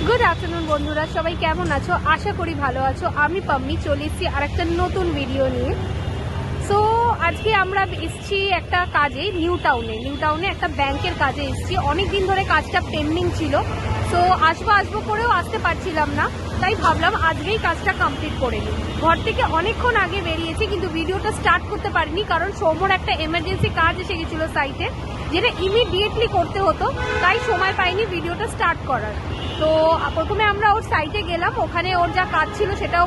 Good afternoon বন্ধুরা, সবাই কেমন আছো? আশা করি ভালো আছো। আমি পাম্মি চলে এসেছি আর একটা নতুন ভিডিও নিয়ে। সো আজকে আমরা এসেছি একটা কাজে, নিউ টাউনে একটা ব্যাংকের কাজে এসেছি। অনেক দিন ধরে কাজটা পেন্ডিং ছিল। সো আসবো করেও আসতে পারছিলাম না, তাই ভাবলাম আজকেই কাজটা কমপ্লিট করে নিই। ঘর থেকে অনেকক্ষণ আগে বেরিয়েছি, কিন্তু ভিডিওটা স্টার্ট করতে পারিনি, কারণ সৌম্যর একটা এমার্জেন্সি কাজ এসে গেছিলো সাইটে, যেটা ইমিডিয়েটলি করতে হতো, তাই সময় পাইনি ভিডিওটা স্টার্ট করার। তো প্রথমে আমরা ওর সাইটে গেলাম, ওখানে ওর যা কাজ ছিল সেটাও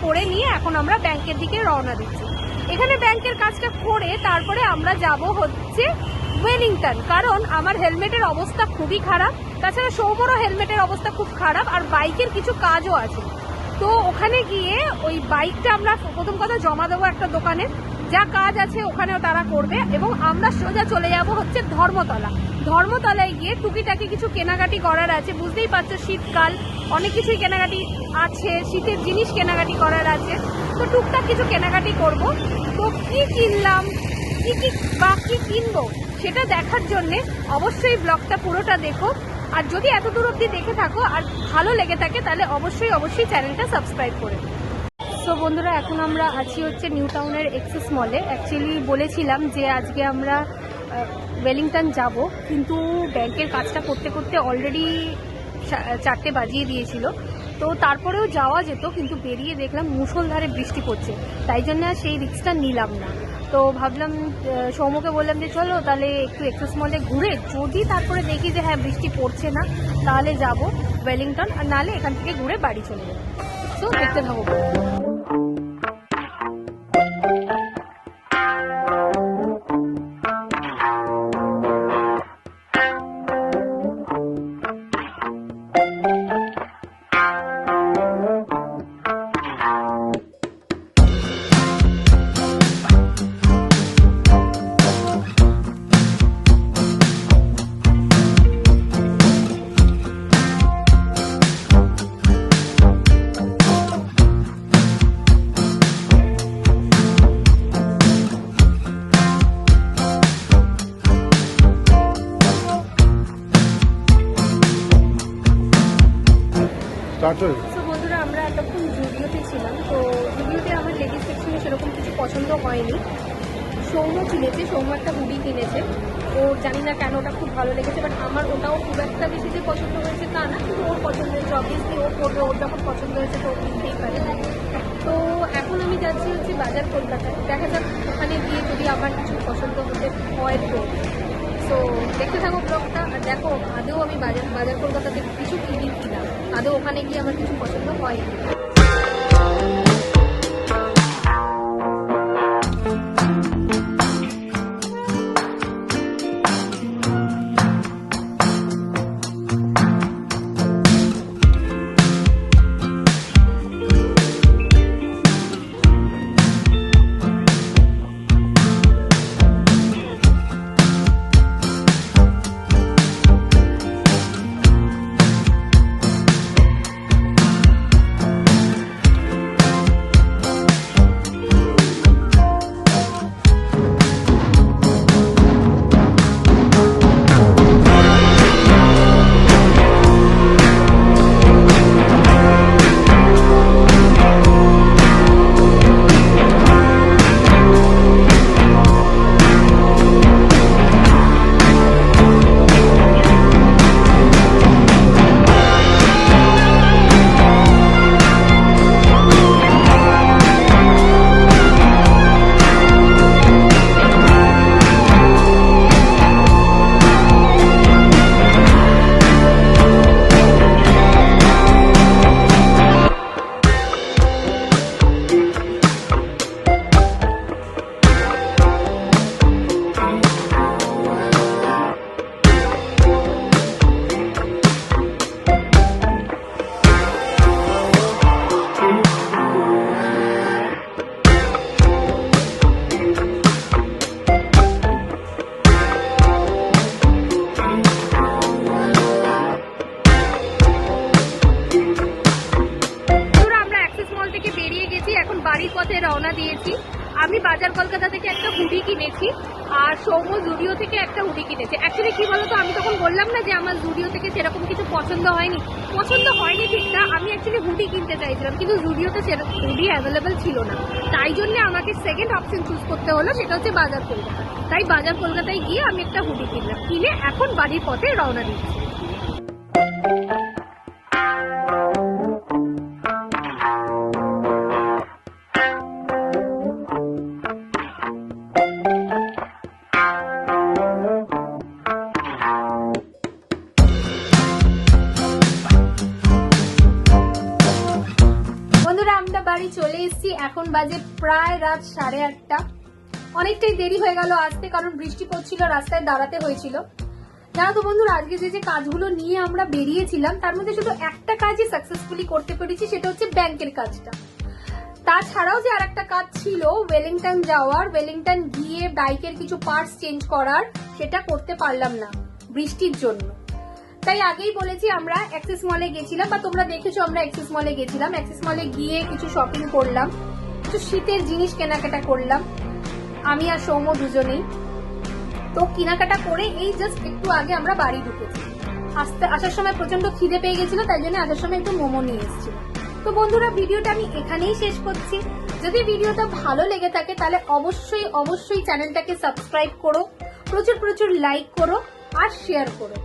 করে নিয়ে এখন আমরা ব্যাংকের দিকে রওনা দিচ্ছি। এখানে ব্যাংকের কাজটা করে তারপরে আমরা যাব হচ্ছে ওয়েলিংটন, কারণ আমার হেলমেটের অবস্থা খুবই খারাপ, তাছাড়া সৌম্যরও হেলমেটের অবস্থা খুব খারাপ, আর বাইকের কিছু কাজও আছে। তো ওখানে গিয়ে ওই বাইকটা আমরা প্রথম কথা জমা দেবো একটা দোকানে, যা কাজ আছে ওখানেও তারা করবে, এবং আমরা সোজা চলে যাব হচ্ছে ধর্মতলায় গিয়ে টুকিটাকি কিছু কেনাকাটি করার আছে। বুঝতেই পারছো শীতকাল, অনেক কিছুই কেনাকাটি আছে, শীতের জিনিস কেনাকাটি করার আছে। তো টুকটাক কিছু কেনাকাটি করব। তো কি কিনলাম, কি কিনবো সেটা দেখার জন্যে অবশ্যই ব্লগটা পুরোটা দেখো। আর যদি এত দূর অবধি দেখে থাকো আর ভালো লেগে থাকে, তাহলে অবশ্যই চ্যানেলটা সাবস্ক্রাইব করে। সো বন্ধুরা, এখন আমরা আছি হচ্ছে নিউ টাউনের এক্সেস মলে। অ্যাকচুয়ালি বলেছিলাম যে আজকে আমরা ওয়েলিংটন যাব, কিন্তু ব্যাংকের কাজটা করতে করতে অলরেডি 4টে বাজিয়ে দিয়েছিল। তো তারপরেও যাওয়া যেত, কিন্তু বেরিয়ে দেখলাম মুষলধারে বৃষ্টি পড়ছে, তাই জন্য আর সেই রিস্কটা নিলাম না। তো ভাবলাম, সৌম্যকে বললাম যে চলো তাহলে একটু এক্সেস মলে ঘুরে, যদি তারপরে দেখি যে হ্যাঁ বৃষ্টি পড়ছে না, তাহলে যাব ওয়েলিংটন, আর নাহলে এখান থেকে ঘুরে বাড়ি চলে যাবো। তো দেখতে থাকো। তো বন্ধুরা, আমরা এতক্ষণ জুডিওতে ছিলাম। তো জুডিওতে আমার লেডিস সেকশনে সেরকম কিছু পছন্দ হয়নি। সৌম্য একটা হুডি কিনেছে। ও জানি না কেন ওটা খুব ভালো লেগেছে, বাট আমার ওটাও খুব একটা বেশি যে পছন্দ হয়েছে তা না, কিন্তু ওর পছন্দ হয়েছে। অবভিয়াসলি ও করবে, ওর যখন পছন্দ হয়েছে তো ও কিনতেই পারে। তো এখন আমি যাচ্ছি হচ্ছে বাজার কলকাতায়। দেখা যাক ওখানে গিয়ে যদি আমার কিছু পছন্দ হতে হয়। তো দেখতে থাকো ব্লগটা, আর দেখো আদৌ আমি বাজার কলকাতাতে কিছু কিনি কিনা, আদৌ ওখানে গিয়ে আমার কিছু পছন্দ হয়। বাড়ির পথে রওনা দিয়েছি। আমি বাজার কলকাতা থেকে একটা হুডি কিনেছি আর সৌম্য জুডিও থেকে একটা হুডি কিনেছে। অ্যাকচুয়ালি কি বলতো, আমি তখন বললাম না যে আমার জুডিও থেকে সেরকম কিছু পছন্দ হয়নি ঠিক না। আমি অ্যাকচুয়ালি হুডি কিনতে চাইছিলাম, কিন্তু জুডিওতে সেরকম হুডি অ্যাভেলেবেল ছিল না। তাই জন্য আমাকে সেকেন্ড অপশন চুজ করতে হলো, সেটা হচ্ছে বাজার কলকাতা। তাই বাজার কলকাতায় গিয়ে আমি একটা হুডি কিনলাম, কিনে এখন বাড়ির পথে রওনা দিচ্ছি। বন্ধুরা, আমরা বাড়ি চলে এসেছি। এখন বাজে প্রায় রাত 8:30। অনেকটাই দেরি হয়ে গেল আসতে, কারণ বৃষ্টি পড়ছিল, রাস্তায় দাঁড়াতে হয়েছিল। জানো তো বন্ধুরা, আজকে যে কাজগুলো নিয়ে আমরা বেরিয়েছিলাম তার মধ্যে শুধু একটা কাজই সাকসেসফুলি করতে পেরেছি, সেটা হচ্ছে ব্যাংকের কাজটা। তাছাড়াও যে আরেকটা কাজ ছিল ওয়েলিংটন যাওয়ার, ওয়েলিংটন গিয়ে বাইকের কিছু পার্টস চেঞ্জ করার, সেটা করতে পারলাম না বৃষ্টির জন্য। তাই আগেই বলেছি, আমরা অ্যাক্সেস মলে গেছিলাম, বা তোমরা দেখেছো আমরা অ্যাক্সেস মলে গেছিলাম। অ্যাক্সেস মলে গিয়ে কিছু শপিং করলাম, কিছু শীতের জিনিস কেনাকাটা করলাম আমি আর সৌম্য দুজনেই। তো কেনাকাটা করে এই জাস্ট একটু আগে আমরা বাড়ি ঢুকেছি। আসার সময় প্রচন্ড খিদে পেয়ে গেছিল, তাই জন্য আসার সময় একটু মোমো নিয়ে এসেছি। তো বন্ধুরা, ভিডিওটা আমি এখানেই শেষ করছি। যদি ভিডিওটা ভালো লেগে থাকে তাহলে অবশ্যই চ্যানেলটাকে সাবস্ক্রাইব করো, প্রচুর লাইক করো আর শেয়ার করো।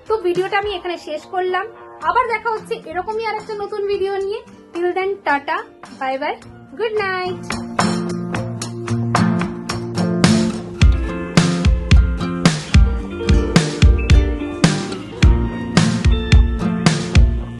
তো ভিডিওটা আমি এখানে শেষ করলাম। আবার দেখা হচ্ছে এরকমই আরেকটা নতুন ভিডিও নিয়ে। টিল দেন টাটা, বাই বাই, গুড নাইট।